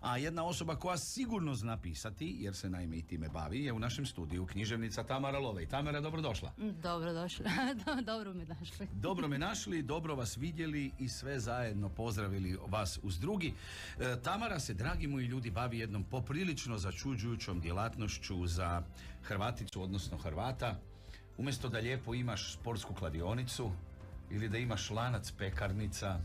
A jedna osoba koja sigurno zna pisati, jer se naime i time bavi, je u našem studiju književnica Tamara Lovej. Tamara, dobrodošla. Dobrodošla. Dobro me našli. Dobro me našli, dobro vas vidjeli i sve zajedno pozdravili vas uz drugi. Tamara se, dragi moji ljudi, bavi jednom poprilično začuđujućom djelatnošću za Hrvaticu, odnosno Hrvata. Umjesto da lijepo imaš sportsku kladionicu ili da imaš lanac pekarnica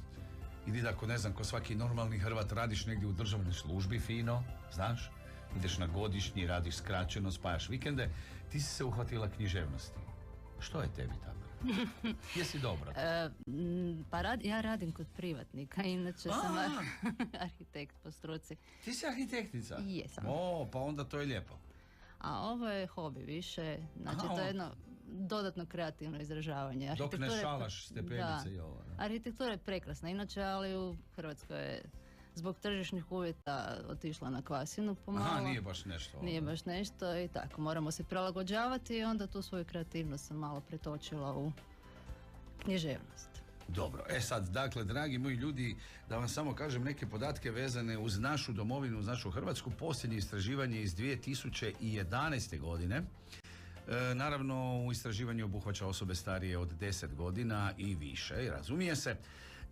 ili da, ako ne znam, ko svaki normalni Hrvat radiš negdje u državnoj službi fino, znaš, ideš na godišnji, radiš skraćeno, spajaš vikende, ti si se uhvatila književnosti. Što je tebi, Tamara? Jesi dobra? Ja radim kod privatnika, inače sam arhitekt po struci. Ti si arhitektica? Jesam. Pa onda to je lijepo. A ovo je hobi više, znači to je jedno dodatno kreativno izražavanje. Dok ne šalaš stepenice i ovo. Arhitektura je prekrasna, inače, ali u Hrvatskoj je zbog tržišnih uvjeta otišla na kvasinu pomalo. Nije baš nešto. Nije baš nešto i tako, moramo se prilagođavati i onda tu svoju kreativnost sam malo pretočila u književnost. Dobro, sad, dakle, dragi moji ljudi, da vam samo kažem neke podatke vezane uz našu domovinu, uz našu Hrvatsku. Posljednje istraživanje iz 2011. godine. Naravno, u istraživanju obuhvaća osobe starije od 10 godina i više, razumije se.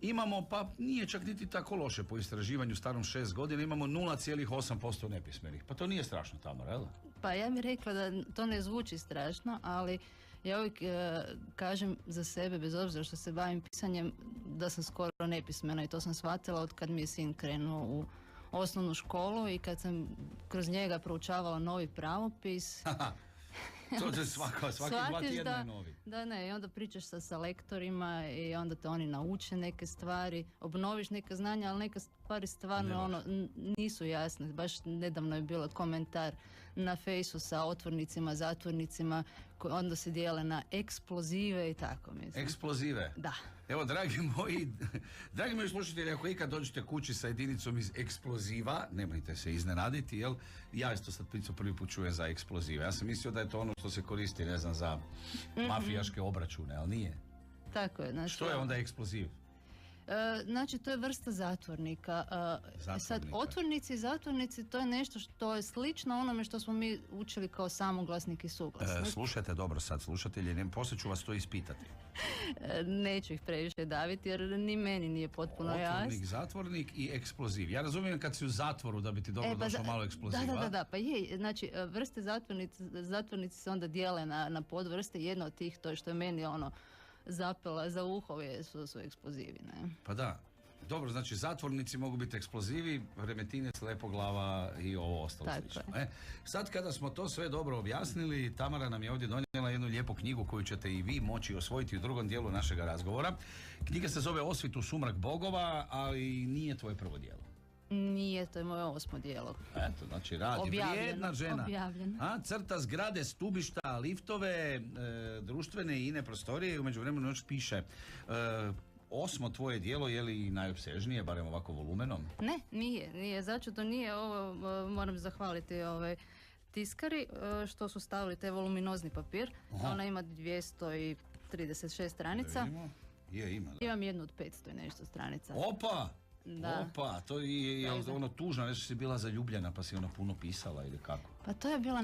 Imamo, pa nije čak niti tako loše po istraživanju starom 6 godina, imamo 0,8% nepismenih. Pa to nije strašno, Tamara, jel? Pa ja bih rekla da to ne zvuči strašno, ali ja uvijek kažem za sebe, bez obzira što se bavim pisanjem, da sam skoro nepismena i to sam shvatila od kad mi je sin krenuo u osnovnu školu i kad sam kroz njega proučavala novi pravopis. To je svaki 2 tjedna je novi. Da, ne, i onda pričaš sa lektorima i onda te oni nauče neke stvari, obnoviš neke znanja, ali neke stvari stvarno nisu jasne. Baš nedavno je bilo komentar na Fejsu sa otvornicima, zatvornicima, koji onda se dijele na eksplozive i tako, mislim. Eksplozive? Da. Evo, dragi moji slušatelji, ako ikad dođete kući sa jedinicom iz eksploziva, nemojte se iznenaditi, jel? Ja isto sad prvi put čujem za eksplozive. Ja sam mislio da je to ono što se koristi, ne znam, za mafijaške obračune, ali nije. Tako je. Znači, što je onda eksploziv? Znači, to je vrsta zatvornika. Sad, otvornici i zatvornici, to je nešto što je slično onome što smo mi učili kao samoglasnik i suglasnik. Slušajte dobro sad, slušatelji, poslije ću vas to ispitati. Neću ih previše daviti, jer ni meni nije potpuno jasno. Otvornik, zatvornik i eksploziv. Ja razumijem kad si u zatvoru da bi ti dobro došlo malo eksploziva. Da, pa je. Znači, vrste zatvornici se onda dijele na podvrste. Jedna od tih, to je što je meni zapela za uho, su eksplozivi, ne? Pa da. Dobro, znači zatvornici mogu biti eksplozivi, remetinec, lepoglava i ovo ostalo slično. Sad kada smo to sve dobro objasnili, Tamara nam je ovdje donijela jednu lijepu knjigu koju ćete i vi moći osvojiti u drugom dijelu našega razgovora. Knjiga se zove Osvit u sumrak bogova, ali nije tvoje prvo djelo. Nije, to je moje 8. djelo. Eto, znači radi vrijedna žena. Objavljeno. Crta zgrade, stubišta, liftove, društvene i ine prostorije i u međuvremenu još piše 8. tvoje djelo, je li najopsežnije, barem ovako volumenom? Ne, nije. Znači to nije ovo, moram zahvaliti tiskari što su stavili taj voluminozni papir. Ona ima 236 stranica. Ima. Imam jednu od 500 i nešto stranica. Opa! Da. Opa, to je ono tužno, nešto si bila zaljubljena pa si ono puno pisala ili kako? Pa to je bila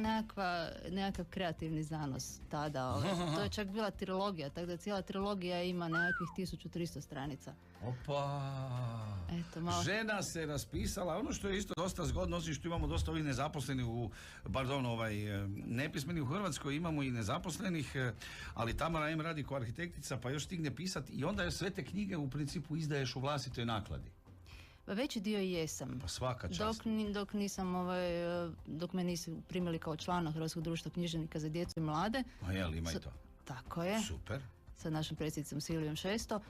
nekakav kreativni zanos tada. To je čak bila trilogija, tako da cijela trilogija ima nekakvih 1300 stranica. Opa! Eto, malo. Žena se raspisala, ono što je isto dosta zgodno, osim što imamo dosta ovih nezaposlenih nepismenih u Hrvatskoj, imamo i nezaposlenih, ali Tamara radi kao arhitektica pa još stigne pisati i onda sve te knjige u principu izdaješ u vlastitoj nakladi. Veći dio i jesam. Pa svaka čast. Dok me nisu primili kao člana Hrvatskog društva književnika za djecu i mlade. A jel, ima i to? Tako je. Super. Sa našom predsjednicom Silvijom Šesto.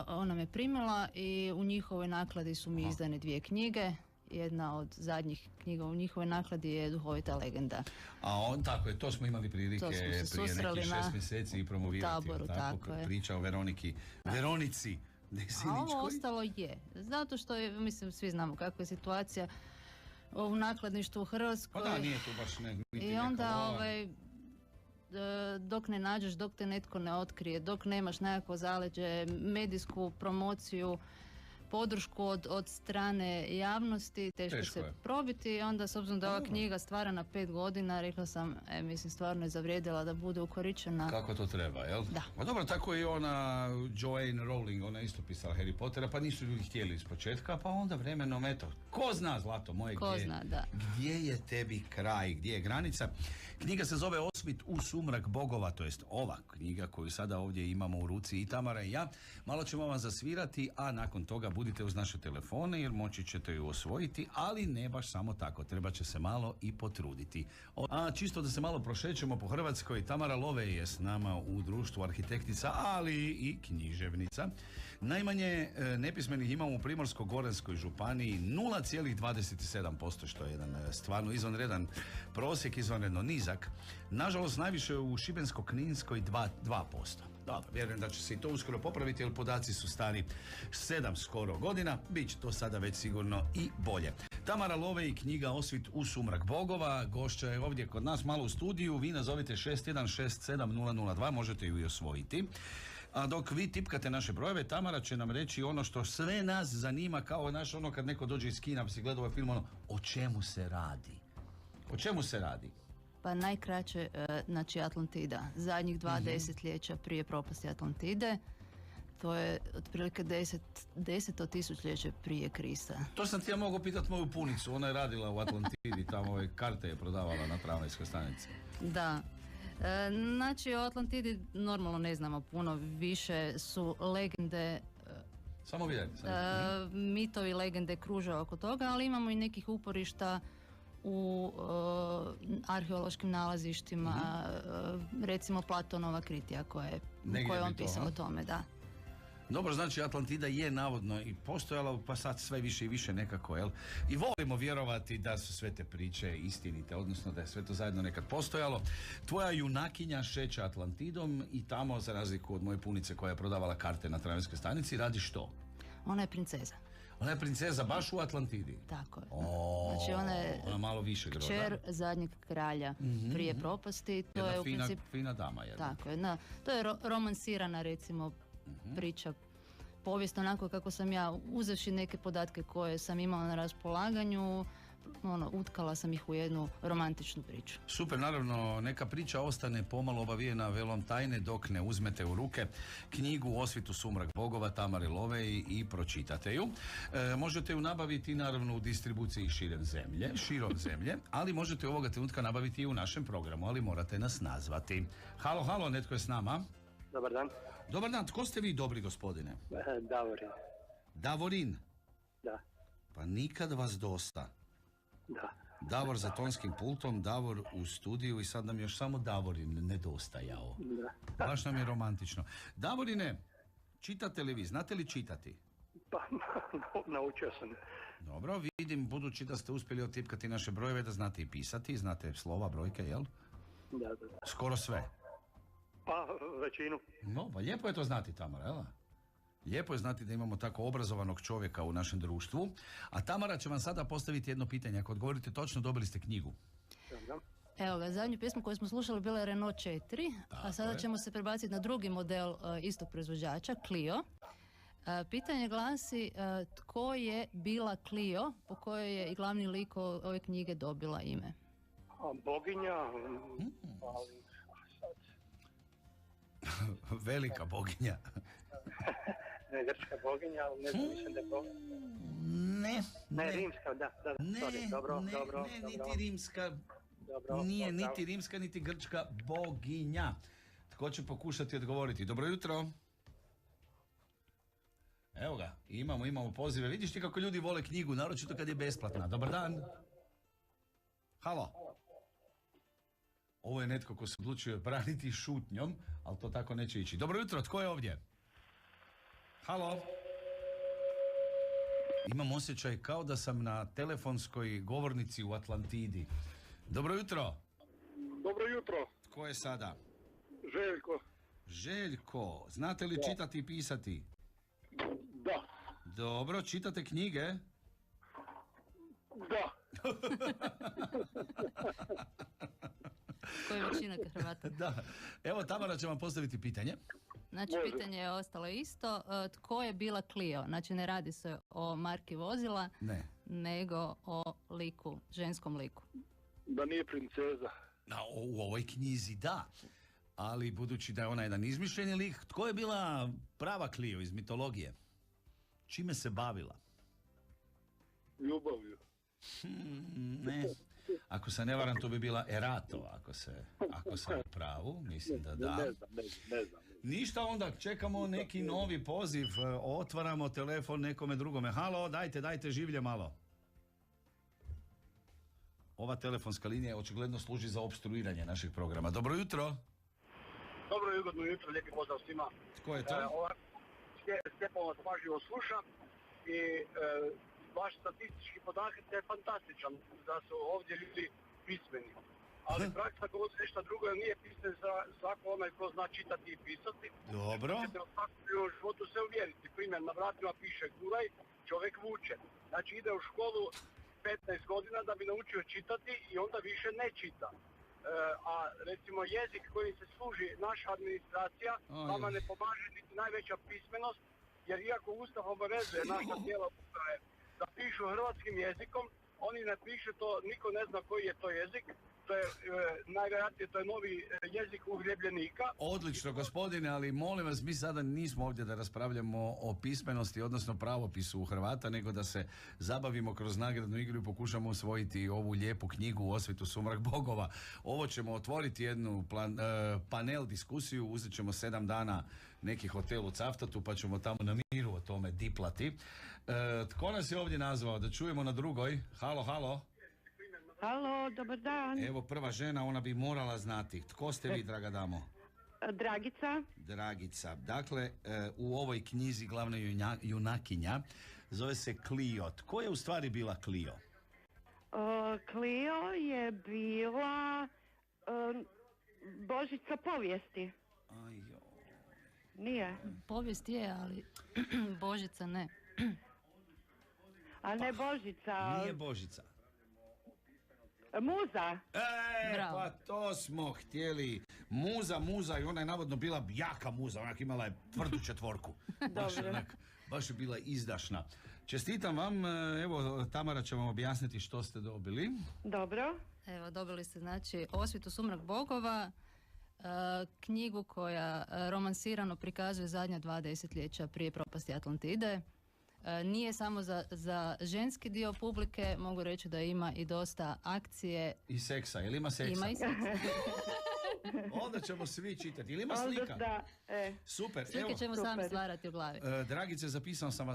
Ona me primila i u njihovoj nakladi su mi izdane 2 knjige. Jedna od zadnjih knjiga u njihovoj nakladi je Duhovita legenda. A tako je, to smo imali prilike prije nekih 6 mjeseci i promovirati. U Taboru, tako je. Priča o Veronici. A ovo ostalo je. Zato što je, mislim, svi znamo kakva je situacija u nakladništvu u Hrvatskoj. Pa da, nije tu baš i onda dok ne nađeš, dok te netko ne otkrije, dok nemaš nekakvo zaleđe, medijsku promociju, podršku od strane javnosti, teško se je probiti i onda s obzirom da je ova knjiga stvara na 5 godina, rekla sam, mislim, stvarno je zavrijedila da bude ukoričena. Kako to treba, jel? Da. Pa dobro, tako i ona Joanne Rowling, ona isto pisala Harry Pottera, pa nisu ljudi htjeli iz početka, pa onda vremenom, eto, ko zna, zlato moje, gdje je tebi kraj, gdje je granica. Knjiga se zove Osvit u sumrak bogova, to jest ova knjiga koju sada ovdje imamo u ruci i Tamara i ja. Malo ćemo vam zasvirati, a nakon toga budite uz naše telefone jer moći ćete ju osvojiti, ali ne baš samo tako, treba će se malo i potruditi. A čisto da se malo prošećemo po Hrvatskoj, Tamara Lovej je s nama u društvu arhitektica, ali i književnica. Najmanje nepismenih imamo u Primorsko-goranskoj županiji 0,27%, što je jedan stvarno izvanredan prosjek, izvanredno nizak. Nažalost, najviše u Šibensko-kninskoj 2%. Dobro, vjerujem da će se i to uskoro popraviti, jer podaci su stari 7 skoro godina, bit će to sada već sigurno i bolje. Tamara Lovej, knjiga Osvit u sumrak bogova, gošća je ovdje kod nas malo u studiju, vi nazovite 6167 možete ju i osvojiti. A dok vi tipkate naše brojeve, Tamara će nam reći ono što sve nas zanima, kao naš ono kad neko dođe iz kina, pa si gleda ovaj film, ono, o čemu se radi? O čemu se radi? Pa najkraće, znači Atlantida. Zadnjih 2 desetljeća prije propasti Atlantide, to je otprilike 10. tisućljeće prije Krista. To sam ti ja mogao pitati moju punicu, ona je radila u Atlantidi, tamo ove karte je prodavala na tramvajskoj stanici. Da. Znači o Atlantidi normalno ne znamo puno, više su legende, samo vidjeti. mitovi i legende kruže oko toga, ali imamo i nekih uporišta u arheološkim nalazištima, recimo Platonova Kritija koja je on pisao o tome, da. Dobro, znači Atlantida je navodno i postojala, pa sad sve više i više nekako, jel? I volimo vjerovati da su sve te priče istinite, odnosno da je sve to zajedno nekad postojalo. Tvoja junakinja šeće Atlantidom i tamo, za razliku od moje punice koja je prodavala karte na tramvajskoj stanici, radi što? Ona je princeza. Ona je princeza baš u Atlantidi? Tako je. Znači ona malo više groda. Kćer zadnjeg kralja prije propasti. To jedna je u principu fina dama. Jedna. Tako je. To je romansirana, recimo, priča, povijest onako kako sam ja, uzevši neke podatke koje sam imala na raspolaganju, utkala sam ih u jednu romantičnu priču. Super, naravno, neka priča ostane pomalo obavijena velom tajne dok ne uzmete u ruke knjigu Osvitu sumrak bogova Tamare Lovej i pročitate ju. Možete ju nabaviti naravno u distribuciji širom zemlje, ali možete ovoga trenutka nabaviti i u našem programu, ali morate nas nazvati. Halo, netko je s nama? Dobar dan. Dobar dan, tko ste vi, dobri gospodine? Davorin. Davorin? Da. Pa nikad vas dosta. Da. Davor za tonskim pultom, Davor u studiju i sad nam još samo Davorin nedostajao. Da. Baš nam je romantično. Davorine, čitate li vi? Znate li čitati? Pa, naučio sam. Dobro, vidim, budući da ste uspjeli otipkati naše brojeve, da znate i pisati, znate slova, brojke, jel? Da. Skoro sve. Pa, većinu. No, pa lijepo je to znati, Tamara, jel? Lijepo je znati da imamo tako obrazovanog čovjeka u našem društvu. A Tamara će vam sada postaviti jedno pitanje. Ako odgovorite točno, dobili ste knjigu. Da. Evo ga, zadnju pjesmu koju smo slušali bila je Renault 4, a sada ćemo se prebaciti na drugi model istog proizvođača, Clio. Pitanje glasi, tko je bila Clio, po kojoj je i glavni lik ove knjige dobila ime? Boginja, ali... Velika boginja. Ne, grčka boginja, ali ne znam, mislim da je boginja. Ne, rimska, da. Ne, dobro. niti rimska. Nije niti rimska, niti grčka boginja. Tko će pokušati odgovoriti? Dobro jutro. Evo ga, imamo pozive. Vidiš ti kako ljudi vole knjigu, naročito kad je besplatna. Dobar dan. Halo. Ovo je netko ko se odlučio braniti šutnjom, ali to tako neće ići. Dobro jutro, tko je ovdje? Halo? Imam osjećaj kao da sam na telefonskoj govornici u Atlantidi. Dobro jutro. Dobro jutro. Tko je sada? Željko. Znate li čitati i pisati? Da. Dobro, čitate knjige? Da. Koji je većina Hrvata. Da. Evo, Tamara će vam postaviti pitanje. Znači, pitanje je ostalo isto. Tko je bila Clio? Znači, ne radi se o marki vozila, Ne. nego o liku, ženskom liku. Da nije princeza. U ovoj knjizi da. Ali budući da je ona jedan izmišljeni lik, tko je bila prava Clio iz mitologije? Čime se bavila? Ljubavlju. Ne. Ako se ne varam, to bi bila Erato, ako sam u pravu, mislim da da. Ne znam. Ništa, onda čekamo neki novi poziv, otvaramo telefon nekome drugome. Halo, dajte življe malo. Ova telefonska linija očigledno služi za opstruiranje našeg programa. Dobro jutro. Dobro i ugodno jutro, lijepi pozdrav svima. Tko je to? Stjepan vas pažljivo sluša i vaš statistički podatak je fantastičan da su ovdje ljudi pismeni. Ali praksa govori nešto drugo, jer nije pismen za svako onaj ko zna čitati i pisati. Dobro. Ćete u svakom životu se uvjeriti. Primjer, na vratima piše guraj, čovjek vuče. Znači ide u školu 15 godina da bi naučio čitati i onda više ne čita. A recimo jezik koji se služi naša administracija, vama ne pomaže niti najveća pismenost, jer iako Ustav obavezuje naša tijela uprave da pišu hrvatskim jezikom, oni ne pišu to, niko ne zna koji je to jezik. To je najvjerojatnije to je novi jezik uhljebljenika. Odlično, gospodine, ali molim vas, mi sada nismo ovdje da raspravljamo o pismenosti, odnosno pravopisu u Hrvata, nego da se zabavimo kroz nagradnu igru i pokušamo osvojiti ovu lijepu knjigu U osvitu sumrak bogova. Ovo ćemo otvoriti jednu panel diskusiju, uzet ćemo 7 dana neki hotel u Caftatu, pa ćemo tamo na miru o tome diplati. Tko nas je ovdje nazvao? Da čujemo na drugoj. Halo. Halo, dobar dan. Evo prva žena, ona bi morala znati. Tko ste vi, draga damo? Dragica. Dakle, u ovoj knjizi glavna junakinja zove se Clio. Tko je u stvari bila Clio? Clio je bila božica povijesti. Nije. Povijest je, ali Božica ne. A ne Božica. Nije Božica. Muza. Bravo. Pa to smo htjeli. Muza i ona je navodno bila jaka muza, onak imala je tvrdu četvorku. Baš je bila izdašna. Čestitam vam, evo Tamara će vam objasniti što ste dobili. Dobro. Evo, dobili ste znači Osvitu sumrak bogova, knjigu koja romansirano prikazuje zadnja 2 desetljeća prije propasti Atlantide. Nije samo za ženski dio publike, mogu reći da ima i dosta akcije. I seksa, ili ima seksa? Ima i seksa. Onda ćemo svi čitati. Ili ima slika? Da, Super. Slike ćemo sami stvarati u glavi. Dragice, zapisao sam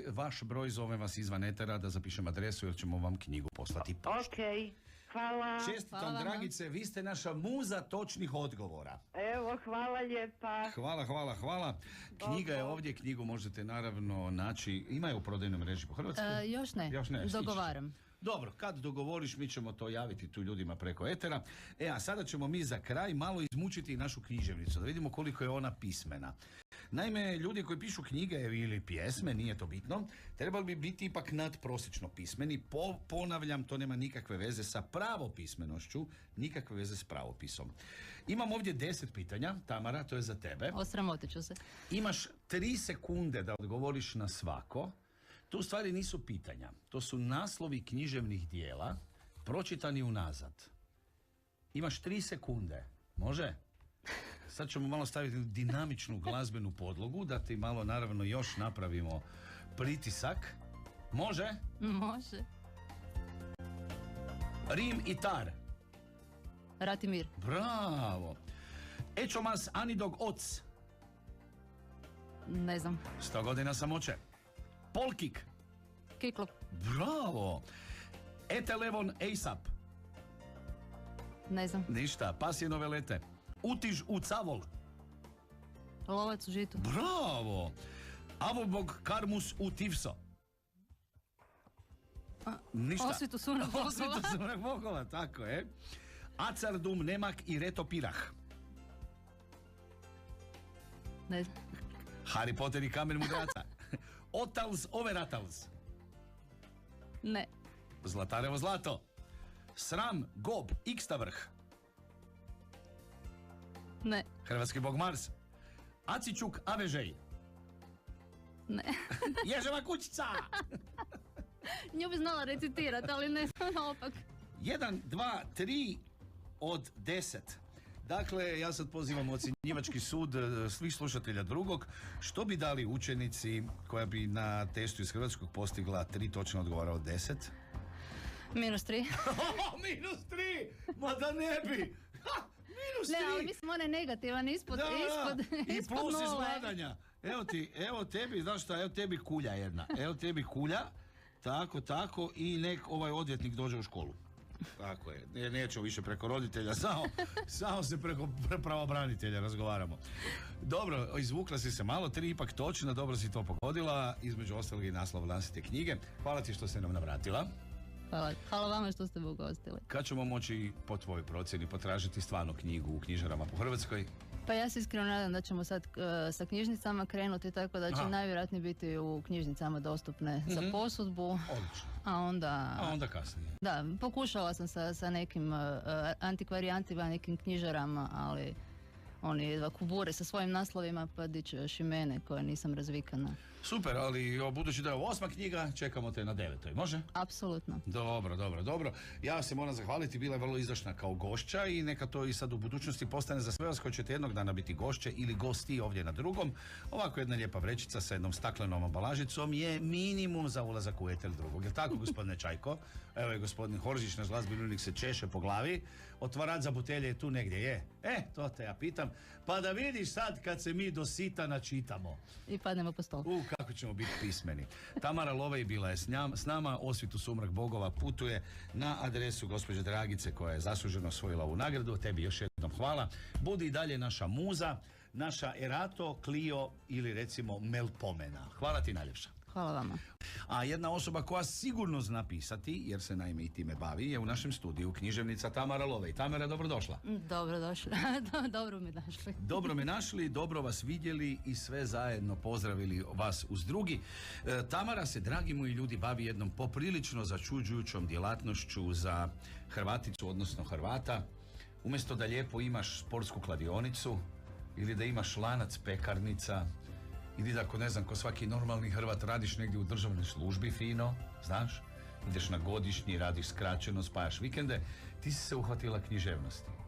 vaš broj, zovem vas izvan etera da zapišem adresu jer ćemo vam knjigu poslati poštom. Ok, hvala. Čestitam, Dragice, vi ste naša muza točnih odgovora. Evo, hvala lijepa. Hvala. Knjiga je ovdje, knjigu možete naravno naći, ima je u prodajnoj mreži po Hrvatskoj? Još ne, dogovaram. Dobro, kad dogovoriš mi ćemo to javiti tu ljudima preko etera. A sada ćemo mi za kraj malo izmučiti našu književnicu, da vidimo koliko je ona pismena. Naime, ljudi koji pišu knjige ili pjesme, nije to bitno, trebali bi biti ipak nadprosječno pismeni. Ponavljam, to nema nikakve veze sa pravopismenošću, nikakve veze s pravopisom. Imam ovdje 10 pitanja, Tamara, to je za tebe. Osramotit ću se. Imaš 3 sekunde da odgovoriš na svako. To u stvari nisu pitanja, to su naslovi književnih dijela pročitani unazad. Imaš 3 sekunde, može? Sad ćemo malo staviti dinamičnu glazbenu podlogu, da ti malo naravno još napravimo pritisak. Može? Može. Rim i Tar. Ratimir. Bravo. Ečomas Anidog Oc. Ne znam. 100 godina samoće. Polkik. Kiklop. Bravo. Etelevon Ejsap. Ne znam. Ništa. Pasje novelete. Utiž u Cavol. Lovac u žitu. Bravo. Avobog Karmus u Tivso. Ništa. Osvitu sumrak bogova, tako je. Acardum Nemak i Reto Pirah. Ne znam. Harry Potter i kamen mudraca. Otals Overatals. Ne. Zlatarevo zlato. Sram Gob Ikstavrh. Ne, Hrvatski bog Mars. Acićuk Avežej. ne. Ježeva kućica. Nju bi znala recitirati, ali ne opak. 1, 2, 3 od 10. Dakle, ja sad pozivam ocjenjivački sud svih slušatelja drugog. Što bi dali učenici koja bi na testu iz hrvatskog postigla 3 točno odgovora od 10? -3. -3! Ma da ne bi! -3! Ne, ali mislim on je negativan, ispod I plus iz nule. vladanja. Evo tebi, znaš šta, evo tebi kulja jedna. Evo tebi kulja, tako, i nek ovaj odvjetnik dođe u školu. Tako je, nećemo više preko roditelja, samo se preko pravobranitelja razgovaramo. Dobro, izvukla si se malo, 3 ipak točno, dobro si to pogodila, između ostalog i naslov vlastite knjige. Hvala ti što se nam navratila. Hvala vama što ste me ugostili. Kad ćemo moći, po tvojoj procjeni, potražiti stvarno knjigu u knjižarama po Hrvatskoj? Pa ja se iskreno nadam da ćemo sad sa knjižnicama krenuti, tako da će najvjerojatnije biti u knjižnicama dostupne za posudbu. Odlično. A onda kasnije. Da, pokušala sam sa nekim antikvarijantima, nekim knjižarama, ali oni jedva kubure sa svojim naslovima, pa diću još i mene koja nisam razvikana. Super, ali budući da je ovo 8. knjiga, čekamo te na 9. Može? Apsolutno. Dobro. Ja se moram zahvaliti, bila je vrlo izdašna kao gošća i neka to i sad u budućnosti postane za sve vas koji ćete jednog dana biti gošće ili gosti ovdje na drugom. Ovako jedna lijepa vrećica sa jednom staklenom ambalažicom je minimum za ulazak u eter drugog. Je tako, gospodine Čajko? Evo je gospodin Horžić, naš glazbeni urednik, se češe po glavi. Otvarač za butelje je tu negdje, je? To te ja pitam. Pa da vidiš sad kad se mi do sita načitamo. I padnemo po stol. Kako ćemo biti pismeni. Tamara Lovej bila je s nama, Osvitu Sumrak Bogova putuje na adresu gospođe Dragice koja je zasluženo osvojila ovu nagradu. Tebi još jednom hvala. Budi i dalje naša muza, naša Erato, Clio ili recimo Melpomena. Hvala ti najljepša. Hvala vama. A jedna osoba koja sigurno zna pisati, jer se naime i time bavi, je u našem studiju književnica Tamara Lovej. Tamara, dobrodošla. Dobrodošla. Dobro me našli. Dobro me našli, dobro vas vidjeli i sve zajedno pozdravili vas uz drugi. Tamara se, dragi moji ljudi, bavi jednom poprilično začuđujućom djelatnošću za Hrvaticu, odnosno Hrvata. Umjesto da lijepo imaš sportsku kladionicu ili da imaš lanac pekarnica ili da, ko svaki normalni Hrvat, radiš negdje u državnoj službi fino, znaš, ideš na godišnji, radiš skraćeno, spajaš vikende, ti si se uhvatila književnosti.